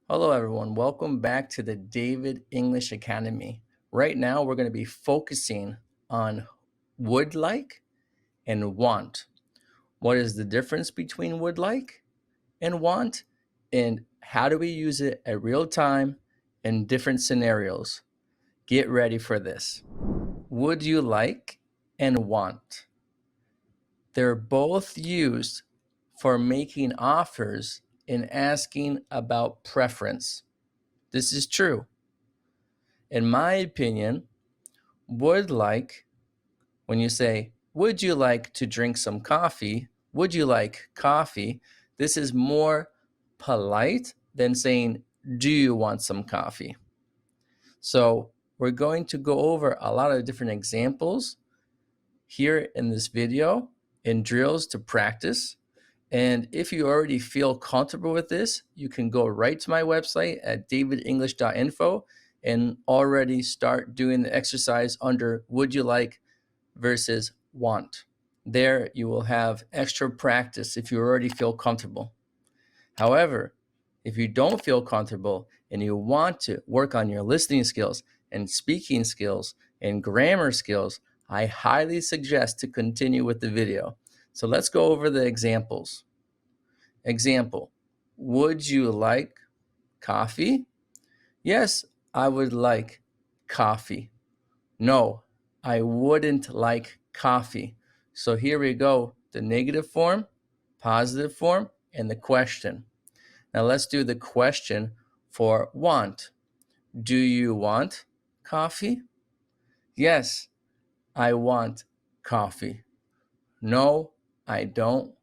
Hello, everyone. Welcome back to the David English Academy. Right now, we're going to be focusing on would like and want. What is the difference between would like and want? And how do we use it at real time in different scenarios? Get ready for this. Would you like and want? They're both used for making offers and asking about preference. This is true. In my opinion, would like, when you say, would you like to drink some coffee? Would you like coffee? This is more polite than saying, do you want some coffee? So we're going to go over a lot of different examples here in this video and drills to practice. And if you already feel comfortable with this, you can go right to my website at davidenglish.info and already start doing the exercise under would you like versus want. There you will have extra practice if you already feel comfortable. However, if you don't feel comfortable and you want to work on your listening skills and speaking skills and grammar skills, I highly suggest to continue with the video. So let's go over the examples. Example, would you like coffee? Yes, I would like coffee. No, I wouldn't like coffee. So here we go, the negative form, positive form, and the question. Now let's do the question for want. Do you want coffee? Yes, I want coffee. No, I don't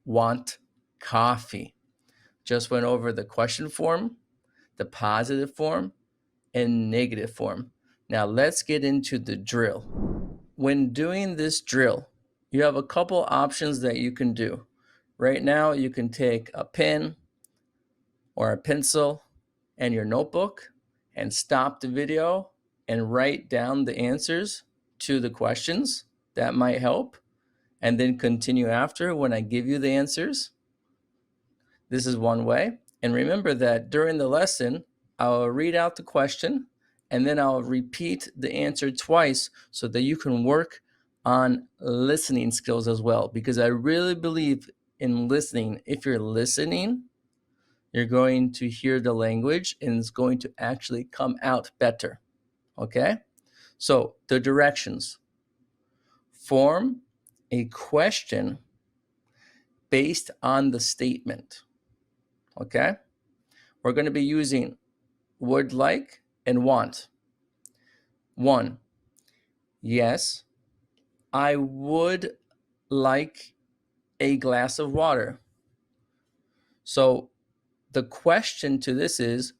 want coffee. Just went over the question form, the positive form, and negative form. Now let's get into the drill. When doing this drill, you have a couple options that you can do. Right now, you can take a pen or a pencil and your notebook and stop the video and write down the answers to the questions. That might help. And then continue after when I give you the answers. This is one way. And remember that during the lesson, I'll read out the question and then I'll repeat the answer twice so that you can work on listening skills as well. Because I really believe in listening. If you're listening, you're going to hear the language and it's going to actually come out better. Okay? So the directions. Form a question based on the statement. Okay? We're going to be using would like and want. 1. Yes, I would like a glass of water. So the question to this is,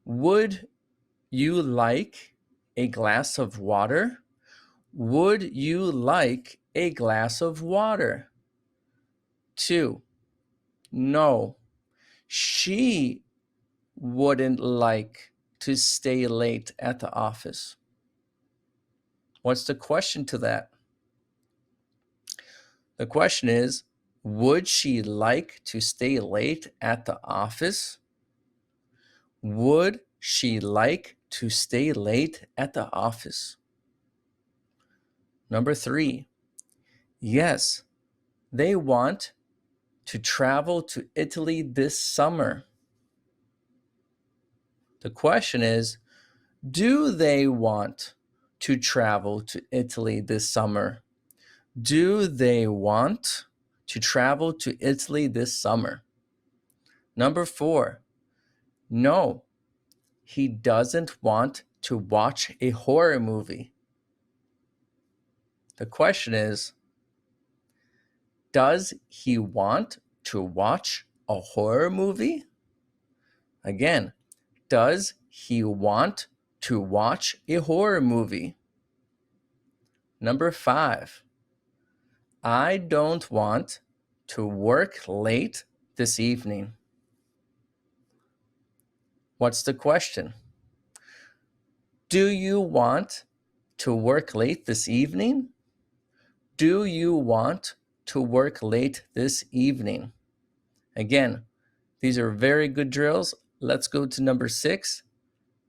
would you like a glass of water? Would you like a glass of water? 2. No, she wouldn't like to stay late at the office. What's the question to that? The question is, would she like to stay late at the office? Would she like to stay late at the office? Number 3, yes, they want to travel to Italy this summer. The question is, do they want to travel to Italy this summer? Do they want to travel to Italy this summer? Number 4, no, he doesn't want to watch a horror movie. The question is, does he want to watch a horror movie? Again, does he want to watch a horror movie? Number 5, I don't want to work late this evening. What's the question? Do you want to work late this evening? Do you want to work late this evening? Again, these are very good drills. let's go to number 6.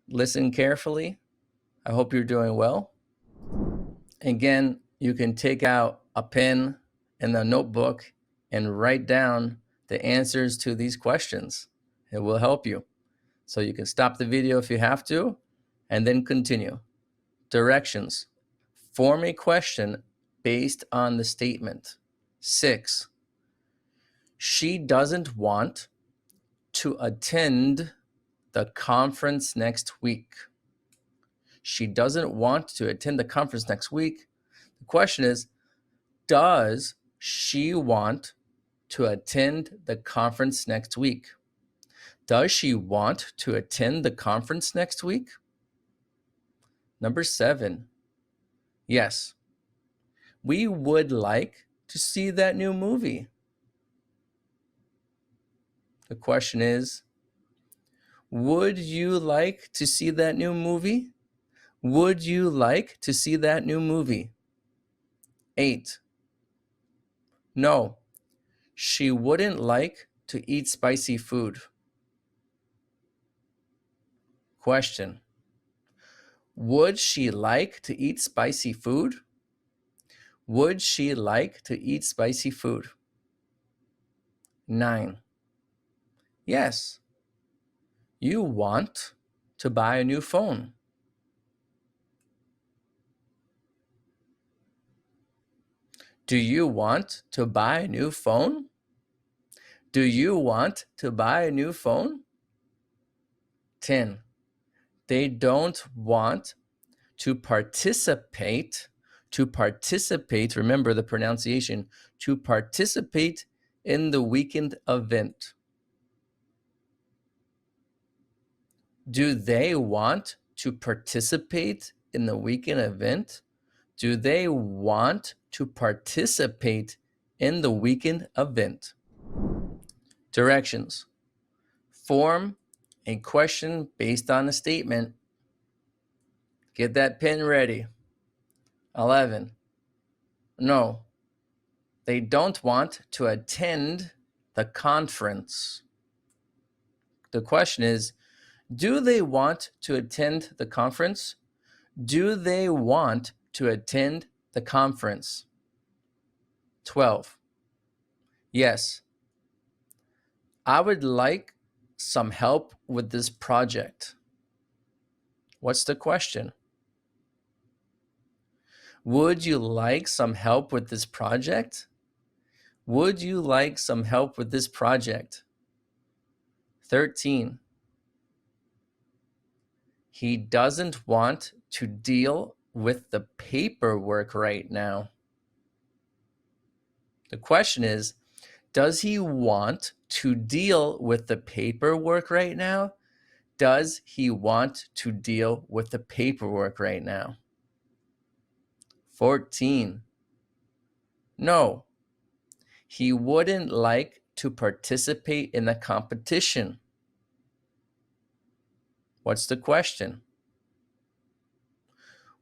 Listen carefully. I hope you're doing well. Again, you can take out a pen and a notebook and write down the answers to these questions. It will help you. So you can stop the video if you have to, and then continue. Directions. Form a question based on the statement. 6. She doesn't want to attend the conference next week. She doesn't want to attend the conference next week. The question is, does she want to attend the conference next week? Does she want to attend the conference next week? Number 7. Yes. We would like to see that new movie. The question is, would you like to see that new movie? Would you like to see that new movie? 8. No, she wouldn't like to eat spicy food. Question. Would she like to eat spicy food? Would she like to eat spicy food? 9. Yes. You want to buy a new phone. Do you want to buy a new phone? Do you want to buy a new phone? 10. They don't want to participate. To participate, remember the pronunciation, to participate in the weekend event. Do they want to participate in the weekend event? Do they want to participate in the weekend event? Directions. Form a question based on a statement. Get that pen ready. 11. No, they don't want to attend the conference. The question is, do they want to attend the conference? Do they want to attend the conference? 12. Yes. I would like some help with this project. What's the question? Would you like some help with this project? Would you like some help with this project? 13. He doesn't want to deal with the paperwork right now. The question is, does he want to deal with the paperwork right now? Does he want to deal with the paperwork right now? 14. No, he wouldn't like to participate in the competition. What's the question?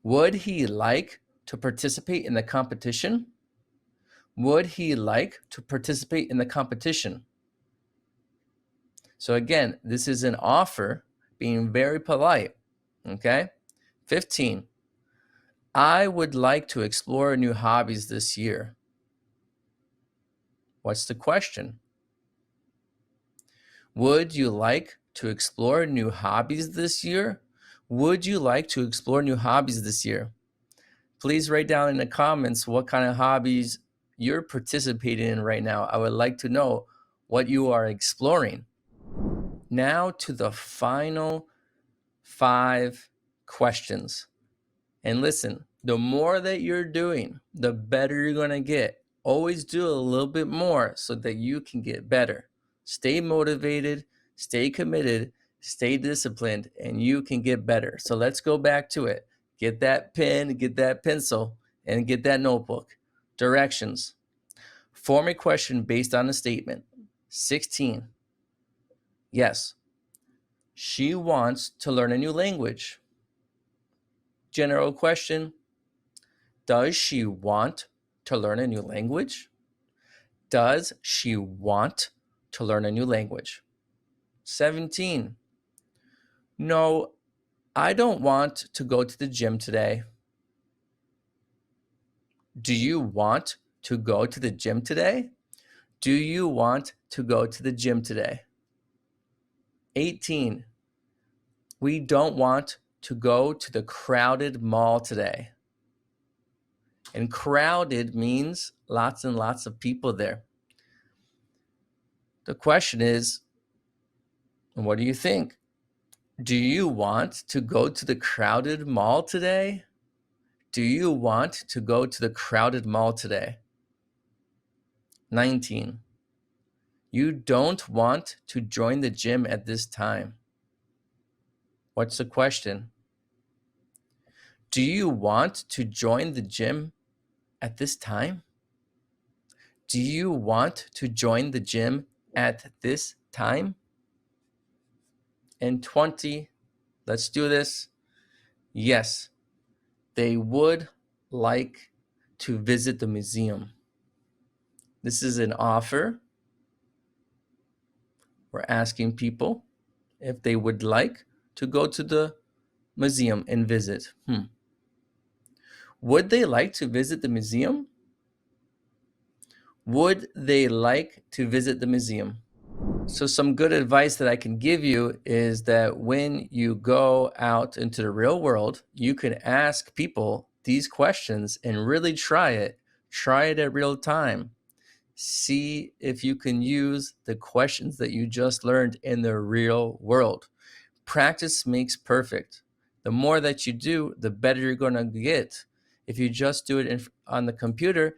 Would he like to participate in the competition? Would he like to participate in the competition? So again, this is an offer, being very polite, okay? 15. I would like to explore new hobbies this year. What's the question? Would you like to explore new hobbies this year? Would you like to explore new hobbies this year? Please write down in the comments what kind of hobbies you're participating in right now. I would like to know what you are exploring. Now to the final 5 questions. And listen, the more that you're doing, the better you're going to get. Always do a little bit more so that you can get better. Stay motivated, stay committed, stay disciplined, and you can get better. So let's go back to it. Get that pen, get that pencil, and get that notebook. Directions. Form a question based on a statement. 16. Yes. She wants to learn a new language. General question. Does she want to learn a new language? Does she want to learn a new language? 17. No, I don't want to go to the gym today. Do you want to go to the gym today? Do you want to go to the gym today? 18. We don't want to go to the crowded mall today. And crowded means lots and lots of people there. The question is, what do you think? Do you want to go to the crowded mall today? Do you want to go to the crowded mall today? 19. You don't want to join the gym at this time. What's the question? Do you want to join the gym at this time? Do you want to join the gym at this time? And 20, let's do this. Yes, they would like to visit the museum. This is an offer. We're asking people if they would like to go to the museum and visit. Would they like to visit the museum? Would they like to visit the museum? So some good advice that I can give you is that when you go out into the real world, you can ask people these questions and really try it. Try it at real time. See if you can use the questions that you just learned in the real world. Practice makes perfect. The more that you do, the better you're going to get. If you just do it on the computer,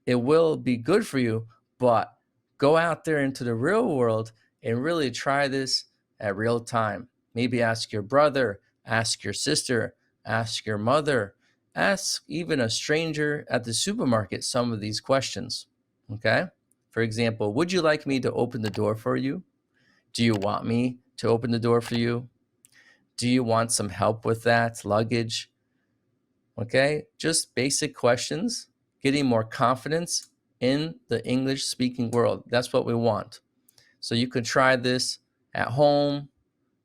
it will be good for you, but go out there into the real world and really try this at real time. Maybe ask your brother, ask your sister, ask your mother, ask even a stranger at the supermarket some of these questions. Okay? For example, would you like me to open the door for you? Do you want me to open the door for you? Do you want some help with that luggage? Okay? Just basic questions, getting more confidence in the English speaking world. That's what we want. So you can try this at home,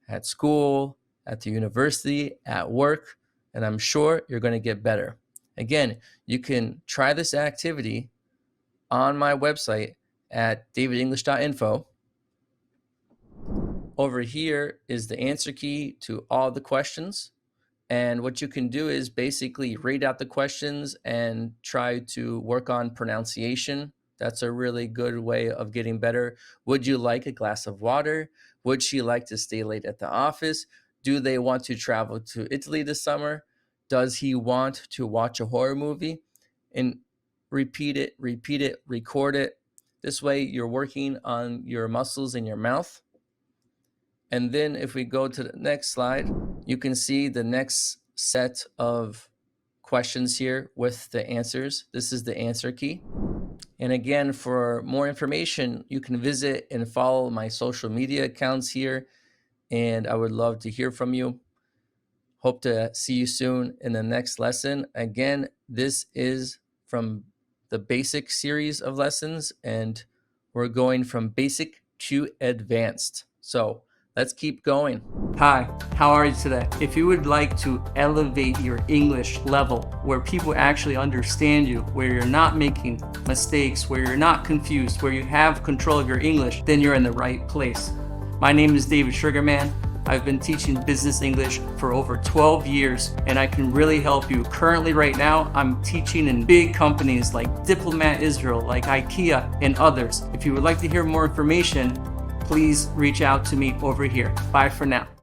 at school, at the university, at work, and I'm sure you're going to get better. Again, you can try this activity on my website at davidenglish.info. Over here is the answer key to all the questions. And what you can do is basically read out the questions and try to work on pronunciation. That's a really good way of getting better. Would you like a glass of water? Would she like to stay late at the office? Do they want to travel to Italy this summer? Does he want to watch a horror movie? And repeat it, record it. This way you're working on your muscles in your mouth. And then if we go to the next slide, you can see the next set of questions here with the answers. This is the answer key. And again, for more information, you can visit and follow my social media accounts here. And I would love to hear from you. Hope to see you soon in the next lesson. Again, this is from the basic series of lessons, and we're going from basic to advanced. So let's keep going. Hi, how are you today? If you would like to elevate your English level where people actually understand you, where you're not making mistakes, where you're not confused, where you have control of your English, then you're in the right place. My name is David Sugarman. I've been teaching business English for over 12 years, and I can really help you. Currently, right now, I'm teaching in big companies like Diplomat Israel, like IKEA, and others. If you would like to hear more information, please reach out to me over here. Bye for now.